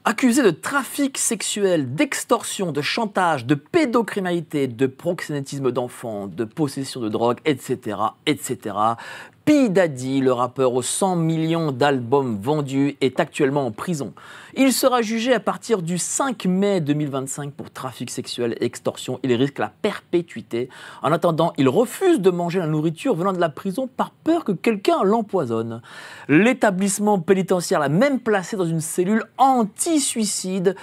Accusé de trafic sexuel, d'extorsion, de chantage, de pédocriminalité, de proxénétisme d'enfants, de possession de drogue, etc., etc., P. Diddy, le rappeur aux 100 millions d'albums vendus, est actuellement en prison. Il sera jugé à partir du 5 mai 2025 pour trafic sexuel et extorsion. Il risque la perpétuité. En attendant, il refuse de manger la nourriture venant de la prison par peur que quelqu'un l'empoisonne. L'établissement pénitentiaire l'a même placé dans une cellule anti-suicide,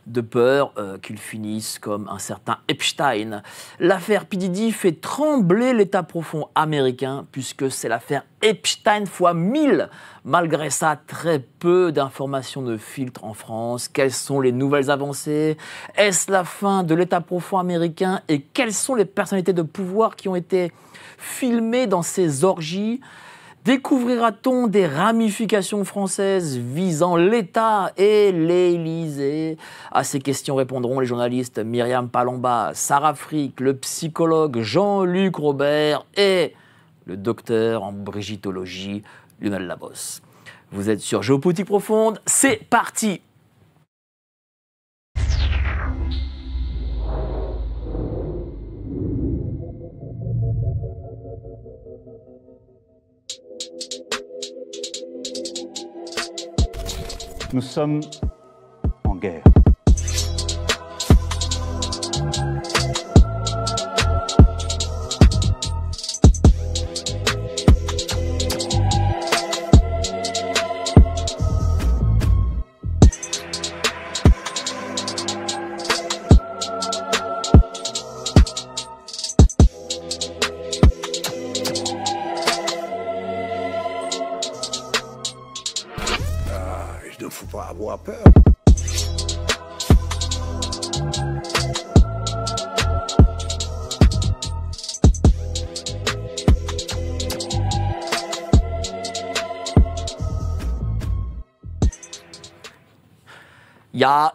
de peur qu'il finisse comme un certain Epstein. L'affaire P. Diddy fait trembler l'État profond américain puisque c'est l'affaire Epstein fois 1000. Malgré ça, très peu d'informations ne filtrent en France. Quelles sont les nouvelles avancées? Est-ce la fin de l'État profond américain? Et quelles sont les personnalités de pouvoir qui ont été filmées dans ces orgies? Découvrira-t-on des ramifications françaises visant l'État et l'Élysée? À ces questions répondront les journalistes Myriam Palomba, Sarah Frick, le psychologue Jean-Luc Robert et le docteur en brigittologie Lionel Labosse. Vous êtes sur Géopolitique Profonde, c'est parti! Nous sommes en guerre. Il ne faut pas avoir peur.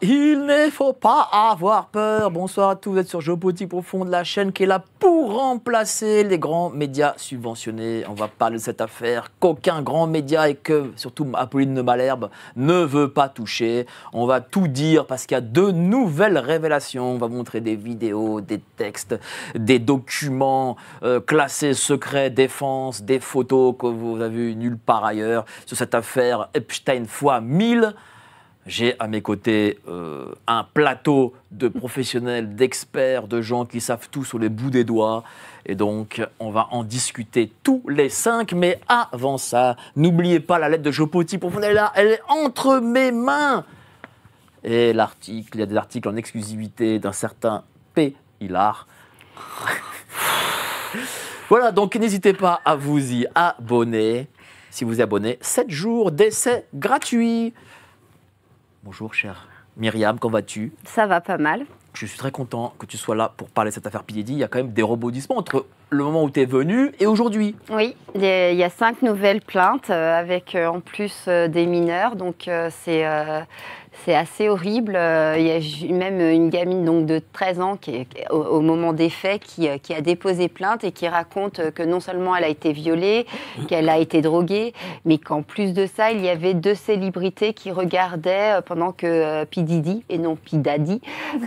Il ne faut pas avoir peur. Bonsoir à tous, vous êtes sur Géopolitique Profonde, la chaîne qui est là pour remplacer les grands médias subventionnés. On va parler de cette affaire qu'aucun grand média et que surtout Apolline de Malherbe ne veut pas toucher. On va tout dire parce qu'il y a de nouvelles révélations. On va montrer des vidéos, des textes, des documents classés secret défense, des photos que vous avez vues nulle part ailleurs sur cette affaire Epstein fois 1000. J'ai à mes côtés un plateau de professionnels, d'experts, de gens qui savent tout sur les bouts des doigts. Et donc, on va en discuter tous les 5. Mais avant ça, n'oubliez pas la lettre de Géopolitique Profonde. Elle est là, elle est entre mes mains. Et l'article, il y a des articles en exclusivité d'un certain P. Hilar. Voilà, donc n'hésitez pas à vous y abonner. Si vous y abonnez, 7 jours d'essai gratuit. Bonjour, chère Myriam, comment vas-tu? Ça va pas mal. Je suis très content que tu sois là pour parler de cette affaire P. Diddy. Il y a quand même des rebondissements entre le moment où tu es venu et aujourd'hui. Oui, il y a 5 nouvelles plaintes avec en plus des mineurs, donc c'est assez horrible. Il y a même une gamine donc, de 13 ans au moment des faits qui a déposé plainte et qui raconte que non seulement elle a été violée, qu'elle a été droguée, mais qu'en plus de ça, il y avait 2 célébrités qui regardaient pendant que P. Diddy, et non P. Daddy,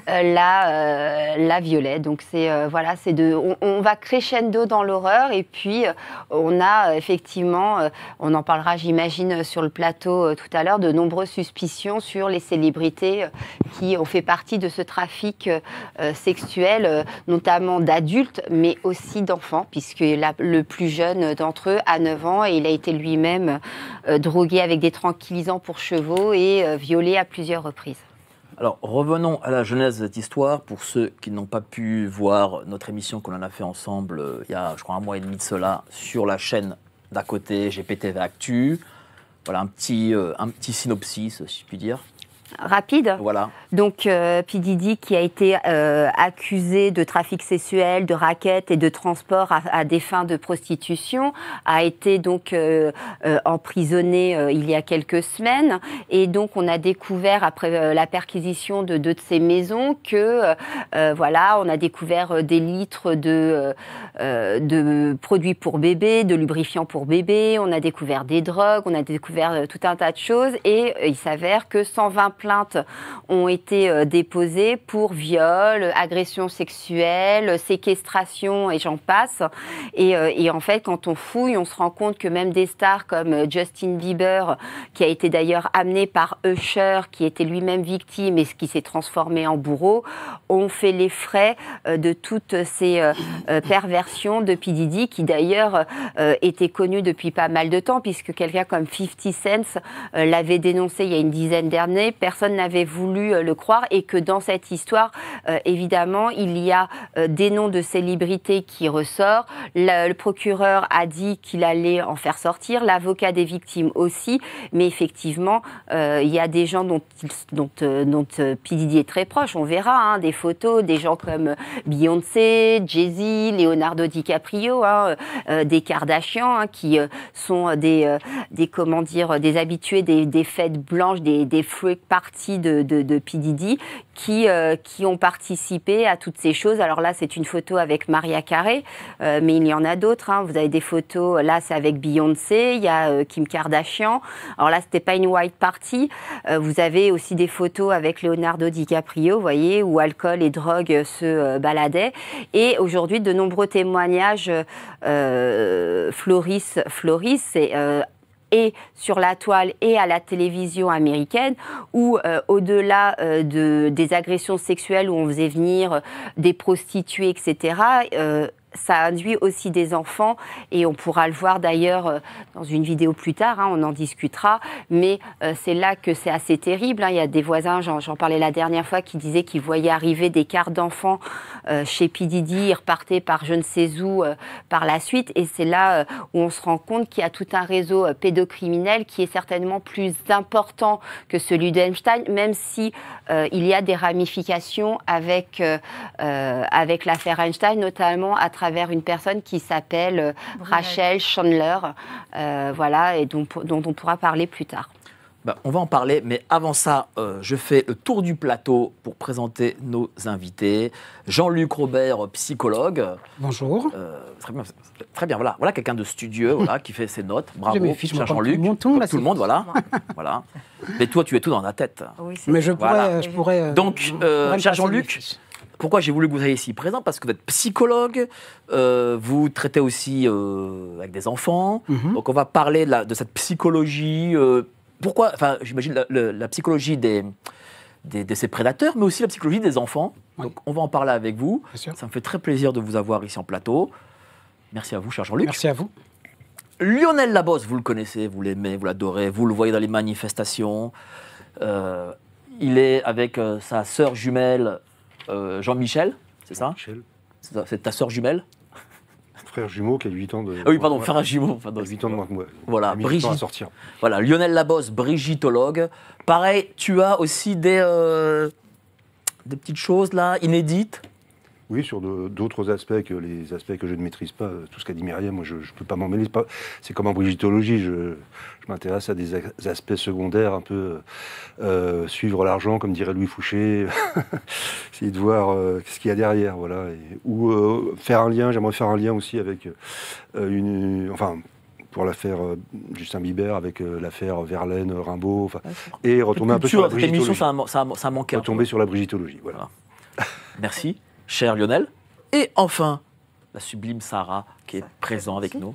la violait. Donc voilà, on va crescendo dans l'horreur et puis on a effectivement, on en parlera j'imagine sur le plateau tout à l'heure, de nombreuses suspicions sur les célébrités qui ont fait partie de ce trafic sexuel, notamment d'adultes, mais aussi d'enfants, puisque le plus jeune d'entre eux a 9 ans et il a été lui-même drogué avec des tranquillisants pour chevaux et violé à plusieurs reprises. Alors, revenons à la genèse de cette histoire. Pour ceux qui n'ont pas pu voir notre émission qu'on en a fait ensemble il y a, je crois, 1 mois et demi de cela, sur la chaîne d'à côté, GPTV Actu. Voilà un petit synopsis, si je puis dire. Rapide. Voilà. Donc, P. Diddy qui a été accusé de trafic sexuel, de racket et de transport à des fins de prostitution, a été donc emprisonné il y a quelques semaines. Et donc, on a découvert, après la perquisition de 2 de ses maisons, que, voilà, on a découvert des litres de produits pour bébé, de lubrifiants pour bébé, on a découvert des drogues, on a découvert tout un tas de choses. Et il s'avère que 120 plaintes ont été déposées pour viol, agression sexuelle, séquestration et j'en passe. Et en fait, quand on fouille, on se rend compte que même des stars comme Justin Bieber, qui a été d'ailleurs amené par Usher, qui était lui-même victime et qui s'est transformé en bourreau, ont fait les frais de toutes ces perversions de P. Diddy, qui d'ailleurs était connu depuis pas mal de temps, puisque quelqu'un comme 50 Cent l'avait dénoncé il y a une dizaine d'années. Personne n'avait voulu le croire et que dans cette histoire, évidemment, il y a des noms de célébrités qui ressortent. Le procureur a dit qu'il allait en faire sortir, l'avocat des victimes aussi, mais effectivement, il y a des gens dont P. Diddy est très proche. On verra hein, des photos, des gens comme Beyoncé, Jay-Z, Leonardo DiCaprio, des Kardashians, hein, qui sont des habitués des fêtes blanches, des freak parties de P. Diddy, qui ont participé à toutes ces choses. Alors là, c'est une photo avec Mariah Carey, mais il y en a d'autres. Hein. Vous avez des photos, là, c'est avec Beyoncé, il y a Kim Kardashian. Alors là, c'était pas une white party. Vous avez aussi des photos avec Leonardo DiCaprio, vous voyez, où alcool et drogue se baladaient. Et aujourd'hui, de nombreux témoignages florissent et sur la toile et à la télévision américaine, où au-delà des agressions sexuelles où on faisait venir des prostituées, etc., ça induit aussi des enfants, et on pourra le voir d'ailleurs dans une vidéo plus tard, hein, on en discutera, mais c'est là que c'est assez terrible. Hein. Il y a des voisins, j'en parlais la dernière fois, qui disaient qu'ils voyaient arriver des cartes d'enfants chez P. Diddy, ils repartaient par je ne sais où par la suite, et c'est là où on se rend compte qu'il y a tout un réseau pédocriminel qui est certainement plus important que celui d'Epstein, même si il y a des ramifications avec l'affaire Einstein, notamment à travers une personne qui s'appelle Rachel Chandler, voilà, et dont on pourra parler plus tard. Ben, on va en parler, mais avant ça, je fais le tour du plateau pour présenter nos invités. Jean-Luc Robert, psychologue. Bonjour. Très bien, voilà quelqu'un de studieux, voilà, qui fait ses notes. Bravo, cher Jean-Luc. Tout le monde, voilà. Voilà. Mais toi, tu es tout dans la tête. Oui, mais je pourrais. Donc, cher Jean-Luc, pourquoi j'ai voulu que vous soyez ici présent? Parce que vous êtes psychologue, vous traitez aussi avec des enfants. Donc, on va parler de cette psychologie. Pourquoi, enfin, j'imagine la psychologie de ces prédateurs, mais aussi la psychologie des enfants. Oui. Donc, on va en parler avec vous. Ça me fait très plaisir de vous avoir ici en plateau. Merci à vous, cher Jean-Luc. Merci à vous. Lionel Labosse, vous le connaissez, vous l'aimez, vous l'adorez, vous le voyez dans les manifestations. Il est avec sa sœur jumelle, Jean-Michel, c'est ça? Michel. C'est ta sœur jumelle? Frère jumeau qui a 8 ans de... Ah oui, pardon, frère jumeau. Pardon, 8 ans de moins que moi. Voilà, Brigitte. À sortir. Voilà, Lionel Labosse, brigitologue. Pareil, tu as aussi des petites choses là, inédites? Oui, sur d'autres aspects que les aspects que je ne maîtrise pas. Tout ce qu'a dit Myriam, moi je ne peux pas m'en mêler. C'est comme en brigitologie, je m'intéresse à des aspects secondaires, un peu suivre l'argent, comme dirait Louis Fouché, essayer de voir ce qu'il y a derrière, voilà. Ou faire un lien, j'aimerais faire un lien aussi avec pour l'affaire Justin Bieber, avec l'affaire Verlaine, Rimbaud, et retomber un peu sur la brigitologie. Ça manquait. Retomber sur la brigitologie, voilà. Merci, cher Lionel. Et enfin, la sublime Sarah, qui est présente avec nous.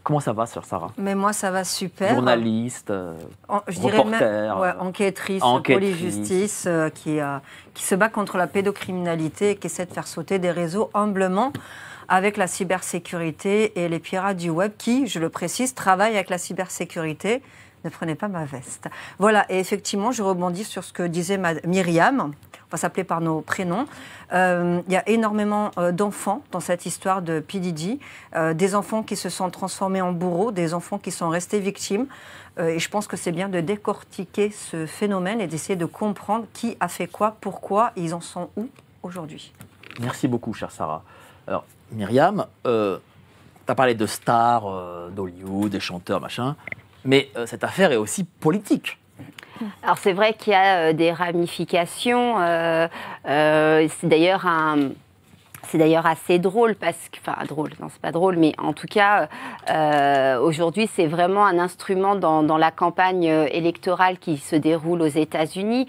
Comment ça va, sœur Sarah? Mais moi, ça va super. Journaliste, je dirais reporter. Même, enquêtrice, police-justice, qui se bat contre la pédocriminalité et qui essaie de faire sauter des réseaux humblement avec la cybersécurité et les pirates du web qui, je le précise, travaillent avec la cybersécurité. Ne prenez pas ma veste. Voilà, et effectivement, je rebondis sur ce que disait Myriam. On va s'appeler par nos prénoms. Il y a énormément d'enfants dans cette histoire de P. Diddy, des enfants qui se sont transformés en bourreaux, des enfants qui sont restés victimes. Et je pense que c'est bien de décortiquer ce phénomène et d'essayer de comprendre qui a fait quoi, pourquoi, et ils en sont où aujourd'hui. Merci beaucoup, chère Sarah. Alors, Myriam, tu as parlé de stars d'Hollywood, des chanteurs, machin, mais cette affaire est aussi politique. Alors c'est vrai qu'il y a des ramifications. C'est d'ailleurs C'est d'ailleurs assez drôle enfin drôle, non c'est pas drôle, mais en tout cas aujourd'hui c'est vraiment un instrument dans la campagne électorale qui se déroule aux États-Unis,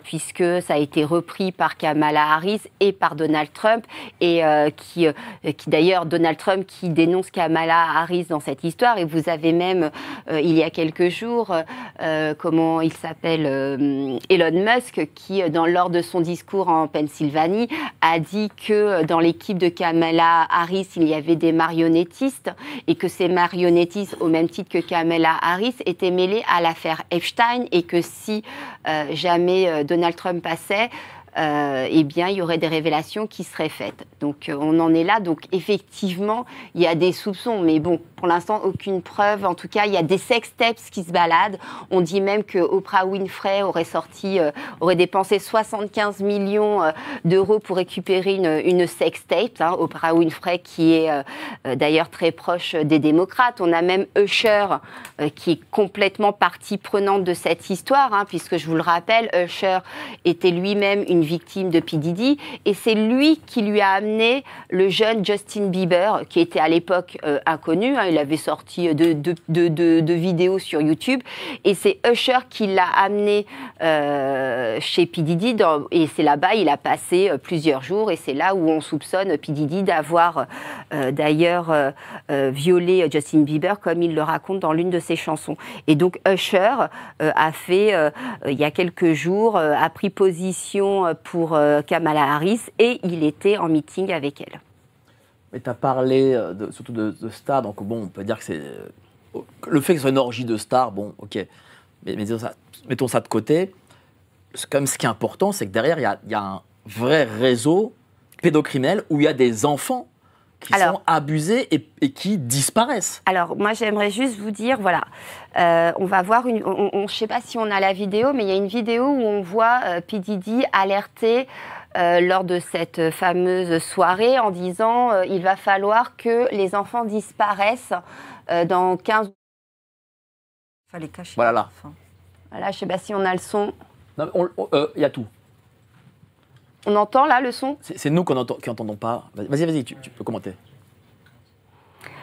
puisque ça a été repris par Kamala Harris et par Donald Trump, et qui d'ailleurs Donald Trump qui dénonce Kamala Harris dans cette histoire, et vous avez même il y a quelques jours comment il s'appelle Elon Musk qui lors de son discours en Pennsylvanie a dit que dans l'équipe de Kamala Harris, il y avait des marionnettistes et que ces marionnettistes, au même titre que Kamala Harris, étaient mêlés à l'affaire Epstein, et que si jamais Donald Trump passait, eh bien, il y aurait des révélations qui seraient faites. Donc, on en est là. Donc, effectivement, il y a des soupçons. Mais bon, pour l'instant, aucune preuve. En tout cas, il y a des sextapes qui se baladent. On dit même que Oprah Winfrey aurait dépensé 75 millions d'euros pour récupérer une sextape. Hein. Oprah Winfrey, qui est d'ailleurs très proche des démocrates. On a même Usher, qui est complètement partie prenante de cette histoire, hein, puisque je vous le rappelle, Usher était lui-même une victime de P. Diddy, et c'est lui qui lui a amené le jeune Justin Bieber, qui était à l'époque inconnu, hein, il avait sorti deux vidéos sur YouTube, et c'est Usher qui l'a amené chez P. Diddy, et c'est là-bas, il a passé plusieurs jours, et c'est là où on soupçonne P. Diddy d'avoir d'ailleurs violé Justin Bieber, comme il le raconte dans l'une de ses chansons. Et donc Usher a fait, il y a quelques jours, a pris position pour Kamala Harris, et il était en meeting avec elle. Mais tu as parlé surtout de stars, donc bon, on peut dire que c'est... Le fait que ce soit une orgie de stars, bon, ok, mais mettons ça de côté. Comme ce qui est important, c'est que derrière, il y a un vrai réseau pédocriminel où il y a des enfants qui sont abusés et qui disparaissent. Alors, moi, j'aimerais juste vous dire, voilà, on va voir je ne sais pas si on a la vidéo, mais il y a une vidéo où on voit P. Diddy alerter lors de cette fameuse soirée en disant il va falloir que les enfants disparaissent dans 15... Il fallait cacher voilà, les là. enfants. Voilà, je ne sais pas si on a le son. Il y a tout. On entend là le son? C'est nous qui n'entendons pas. Vas-y, tu peux commenter.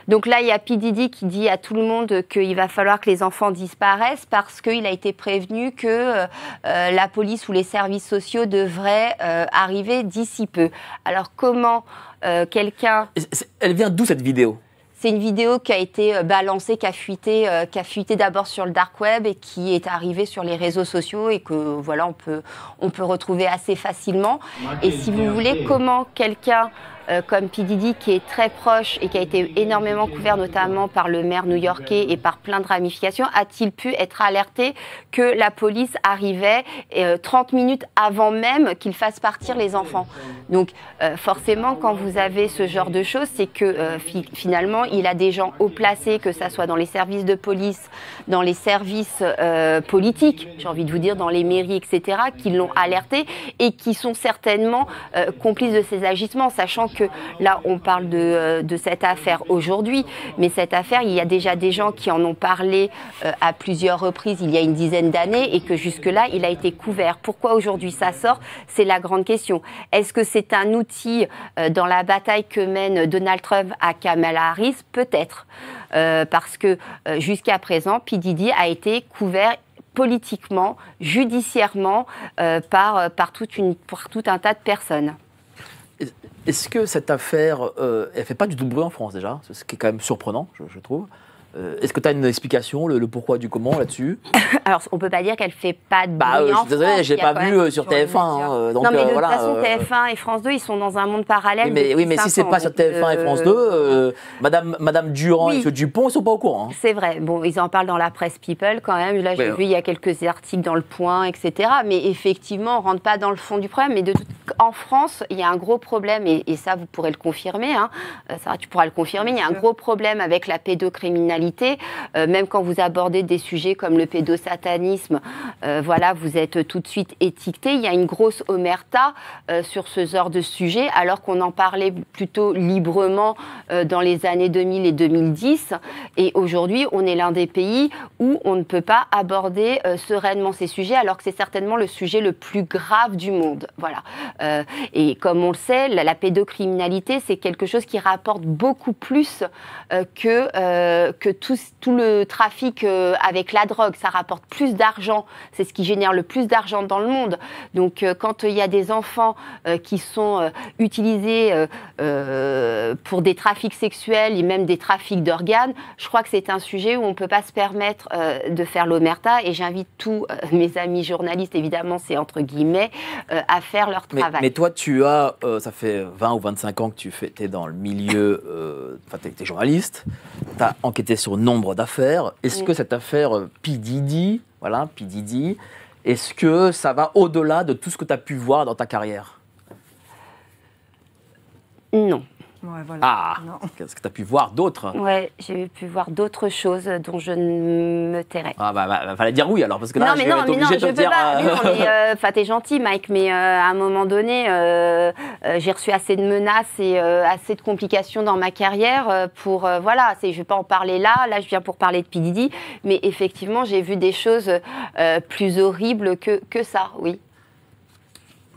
Donc là, il y a P. Diddy qui dit à tout le monde qu'il va falloir que les enfants disparaissent parce qu'il a été prévenu que la police ou les services sociaux devraient arriver d'ici peu. Alors comment quelqu'un... Elle vient d'où cette vidéo? C'est une vidéo qui a été balancée, qui a fuité d'abord sur le dark web et qui est arrivée sur les réseaux sociaux et que voilà, on peut retrouver assez facilement. Et si vous voulez, comment quelqu'un comme P. Diddy, qui est très proche et qui a été énormément couvert notamment par le maire new-yorkais et par plein de ramifications, a-t-il pu être alerté que la police arrivait 30 minutes avant même qu'il fasse partir les enfants? Donc forcément, quand vous avez ce genre de choses, c'est que finalement, il a des gens haut placés, que ça soit dans les services de police, dans les services politiques, j'ai envie de vous dire, dans les mairies, etc., qui l'ont alerté et qui sont certainement complices de ces agissements, sachant que là, on parle de cette affaire aujourd'hui, mais cette affaire, il y a déjà des gens qui en ont parlé à plusieurs reprises il y a une dizaine d'années et que jusque-là, il a été couvert. Pourquoi aujourd'hui ça sort? C'est la grande question. Est-ce que c'est un outil dans la bataille que mène Donald Trump à Kamala Harris? Peut-être. Parce que jusqu'à présent, P. Diddy a été couvert politiquement, judiciairement, par tout un tas de personnes. Est-ce que cette affaire, elle ne fait pas du tout de bruit en France déjà? Ce qui est quand même surprenant, je trouve. Est-ce que tu as une explication, le pourquoi du comment là-dessus? Alors, on ne peut pas dire qu'elle ne fait pas de bruit en France. Désolé, je n'ai pas vu sur TF1. Donc, non, mais de toute façon, TF1 et France 2, ils sont dans un monde parallèle. Oui, mais si ce n'est pas sur TF1 et France 2, Madame Durand et M. Dupont, ils ne sont pas au courant. Hein. C'est vrai. Bon, ils en parlent dans la presse People quand même. Là, j'ai vu, il y a quelques articles dans Le Point, etc. Mais effectivement, on ne rentre pas dans le fond du problème. Mais en France, il y a un gros problème, et ça, vous pourrez le confirmer. Hein. Sarah, tu pourras le confirmer. Il y a un gros problème avec la pédocriminalité. Même quand vous abordez des sujets comme le pédosatanisme, voilà, vous êtes tout de suite étiqueté. Il y a une grosse omerta sur ce genre de sujet, alors qu'on en parlait plutôt librement dans les années 2000 et 2010. Et aujourd'hui, on est l'un des pays où on ne peut pas aborder sereinement ces sujets, alors que c'est certainement le sujet le plus grave du monde. Voilà. Et comme on le sait, la pédocriminalité, c'est quelque chose qui rapporte beaucoup plus que tout le trafic avec la drogue. Ça rapporte plus d'argent. C'est ce qui génère le plus d'argent dans le monde. Donc, quand il y a des enfants qui sont utilisés pour des trafics sexuels et même des trafics d'organes, je crois que c'est un sujet où on ne peut pas se permettre de faire l'omerta. Et j'invite tous mes amis journalistes, évidemment, c'est entre guillemets, à faire leur travail. Mais toi, tu as, ça fait 20 ou 25 ans que tu es dans le milieu, tu es journaliste, tu as enquêté sur nombre d'affaires. Est-ce que cette affaire P. Diddy, est-ce que ça va au-delà de tout ce que tu as pu voir dans ta carrière? Non. Ouais, voilà. Ah, non. Est-ce que tu as pu voir d'autres? Ouais, j'ai pu voir d'autres choses dont je ne me tairai. Ah fallait dire oui alors, parce que là, non, je vais être obligé de te dire... t'es gentil, Mike, mais à un moment donné, j'ai reçu assez de menaces et assez de complications dans ma carrière pour... voilà, je ne vais pas en parler là je viens pour parler de P. Diddy, mais effectivement, j'ai vu des choses plus horribles que ça, oui.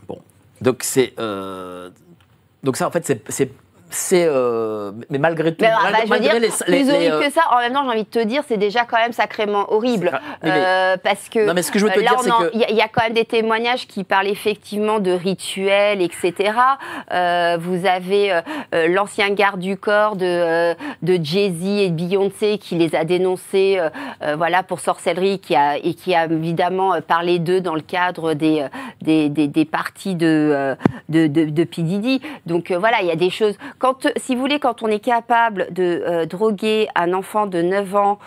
Bon, donc c'est... donc ça, en fait, mais malgré tout, plus horrible que ça, en même temps, j'ai envie de te dire, c'est déjà quand même sacrément horrible. Parce que, non, mais ce que je veux te dire, c'est que... Il y a quand même des témoignages qui parlent effectivement de rituels, etc. Vous avez l'ancien garde du corps de Jay-Z et de Beyoncé qui les a dénoncés pour sorcellerie, qui a évidemment parlé d'eux dans le cadre des parties de P. Diddy. Donc voilà, il y a des choses... Si vous voulez, quand on est capable de droguer un enfant de 9 ans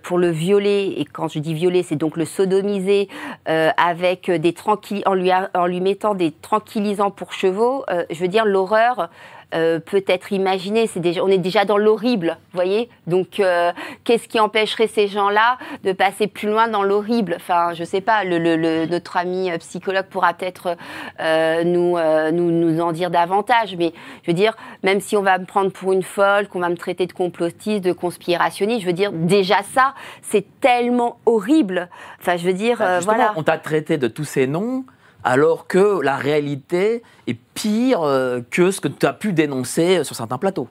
pour le violer, et quand je dis violer, c'est donc le sodomiser avec en lui mettant des tranquillisants pour chevaux, je veux dire, l'horreur peut être imaginée. On est déjà dans l'horrible, vous voyez. Donc, qu'est-ce qui empêcherait ces gens-là de passer plus loin dans l'horrible? Enfin, je sais pas, notre ami psychologue pourra peut-être nous en dire davantage. Mais je veux dire, même si on va me prendre pour une folle, qu'on va me traiter de complotiste, de conspirationniste, je veux dire, déjà ça, c'est tellement horrible. Enfin, je veux dire, voilà. On t'a traité de tous ces noms, alors que la réalité est pire que ce que tu as pu dénoncer sur certains plateaux.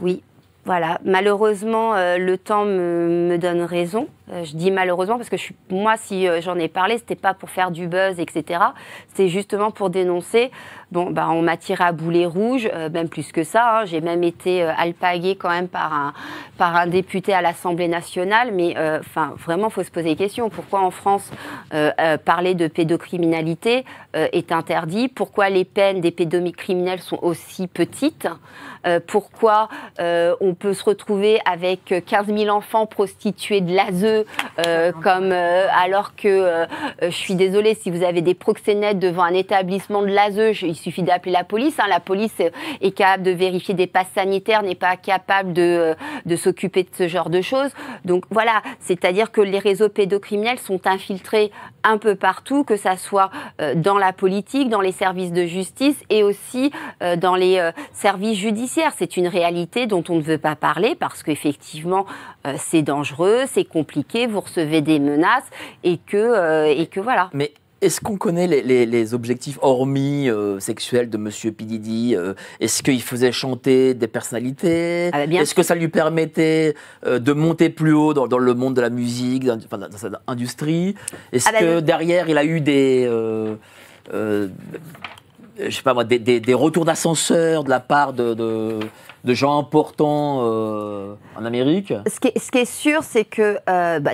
Oui, voilà. Malheureusement, le temps me donne raison. Je dis malheureusement parce que moi, si j'en ai parlé, c'était pas pour faire du buzz, etc. C'était justement pour dénoncer. Bon, on m'a tiré à boulet rouge, même plus que ça. Hein. J'ai même été alpaguée quand même par un député à l'Assemblée nationale. Mais vraiment, il faut se poser des questions. Pourquoi en France, parler de pédocriminalité est interdit? Pourquoi les peines des pédocriminels sont aussi petites? Pourquoi on peut se retrouver avec 15 000 enfants prostitués de l'ASE alors que, je suis désolée, si vous avez des proxénètes devant un établissement de l'ASE, il suffit d'appeler la police. Hein. La police est capable de vérifier des passes sanitaires, n'est pas capable de s'occuper de ce genre de choses. Donc voilà, c'est-à-dire que les réseaux pédocriminels sont infiltrés un peu partout, que ça soit dans la politique, dans les services de justice et aussi dans les services judiciaires. C'est une réalité dont on ne veut pas parler parce qu'effectivement, c'est dangereux, c'est compliqué, vous recevez des menaces et que voilà. Mais est-ce qu'on connaît les objectifs hormis sexuels de Monsieur P. Diddy? Est-ce qu'il faisait chanter des personnalités? Est-ce que ça lui permettait de monter plus haut dans le monde de la musique, dans cette industrie? Est-ce que derrière, il a eu des retours d'ascenseur de la part de gens importants en Amérique? Ce qui est sûr, c'est que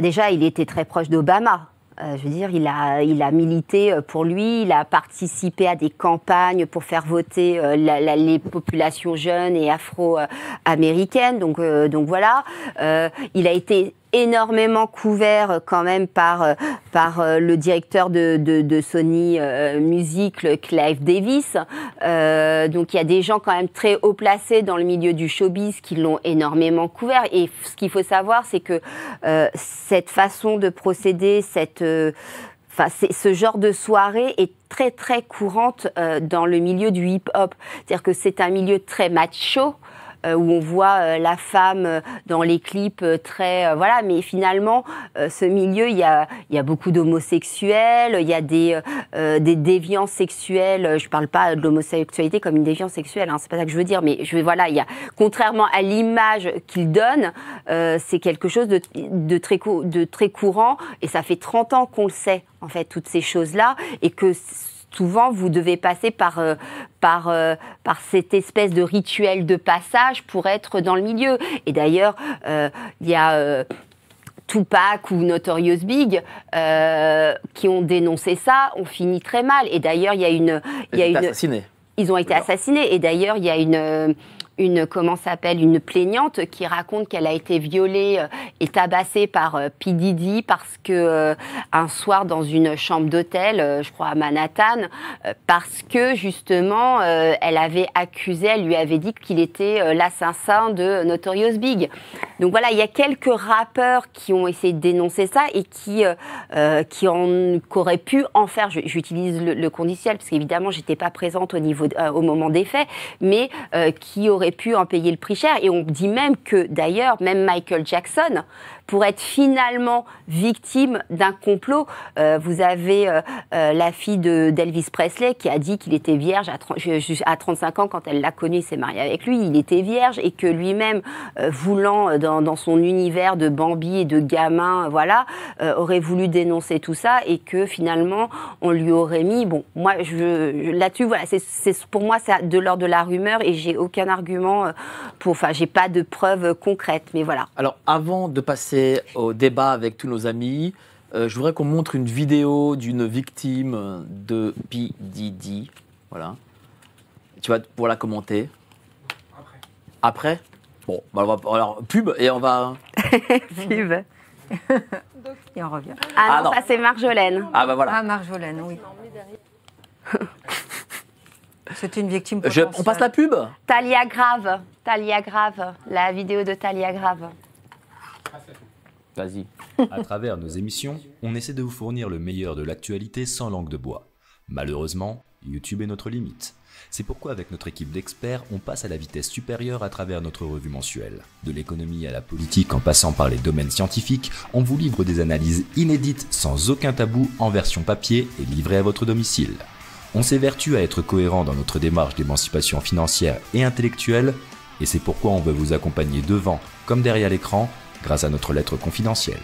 déjà, il était très proche d'Obama. Je veux dire, il a milité pour lui, il a participé à des campagnes pour faire voter les populations jeunes et afro-américaines. Donc voilà, il a été énormément couvert quand même par le directeur de Sony Music, Clive Davis. Donc il y a des gens quand même très haut placés dans le milieu du showbiz qui l'ont énormément couvert. Et ce qu'il faut savoir, c'est que cette façon de procéder, ce genre de soirée est très très courante dans le milieu du hip-hop. C'est-à-dire que c'est un milieu très macho. où on voit la femme dans les clips très... voilà, mais finalement, ce milieu, il y a beaucoup d'homosexuels, il y a des déviances sexuelles. Je ne parle pas de l'homosexualité comme une déviance sexuelle, hein, c'est pas ça que je veux dire, mais voilà, il y a, contrairement à l'image qu'il donne, c'est quelque chose de très courant, et ça fait 30 ans qu'on le sait, en fait, toutes ces choses-là, et que souvent, vous devez passer par cette espèce de rituel de passage pour être dans le milieu. Et d'ailleurs, il y a Tupac ou Notorious Big qui ont dénoncé ça, ont fini très mal. Et d'ailleurs, il y a une... assassinés. Ils ont été assassinés. Et d'ailleurs, il y a une plaignante qui raconte qu'elle a été violée et tabassée par P. Diddy parce que un soir dans une chambre d'hôtel, je crois à Manhattan, parce que justement elle lui avait dit qu'il était l'assassin de Notorious Big. Donc voilà, il y a quelques rappeurs qui ont essayé de dénoncer ça et qui auraient pu en faire. J'utilise le conditionnel parce qu'évidemment j'étais pas présente au moment des faits, mais qui auraient pu en payer le prix cher. Et on dit même que, d'ailleurs, même Michael Jackson, pour être finalement victime d'un complot, vous avez la fille d'Elvis Presley qui a dit qu'il était vierge à 35 ans quand elle l'a connu, il s'est marié avec lui, il était vierge, et que lui-même, voulant dans son univers de Bambi et de gamin, voilà, aurait voulu dénoncer tout ça, et que finalement, on lui aurait mis... Bon, moi, là-dessus, voilà, pour moi, c'est de l'ordre de la rumeur, et j'ai aucun argument enfin, j'ai pas de preuves concrètes, mais voilà. Alors, avant de passer au débat avec tous nos amis, je voudrais qu'on montre une vidéo d'une victime de P. Diddy. Voilà. Tu vas pouvoir la commenter. Après. Bon, bah alors, pub, et on va... Pub. Et on revient. Ah non, ça c'est Marjolaine. Ah bah voilà. Ah, Marjolaine, oui. C'est une victime potentielle. On passe la pub. Talia Grave, la vidéo de Talia Grave. Vas-y. À travers nos émissions, on essaie de vous fournir le meilleur de l'actualité sans langue de bois. Malheureusement, YouTube est notre limite. C'est pourquoi avec notre équipe d'experts, on passe à la vitesse supérieure à travers notre revue mensuelle. De l'économie à la politique en passant par les domaines scientifiques, on vous livre des analyses inédites sans aucun tabou en version papier et livrées à votre domicile. On s'évertue à être cohérent dans notre démarche d'émancipation financière et intellectuelle, et c'est pourquoi on veut vous accompagner devant comme derrière l'écran grâce à notre lettre confidentielle.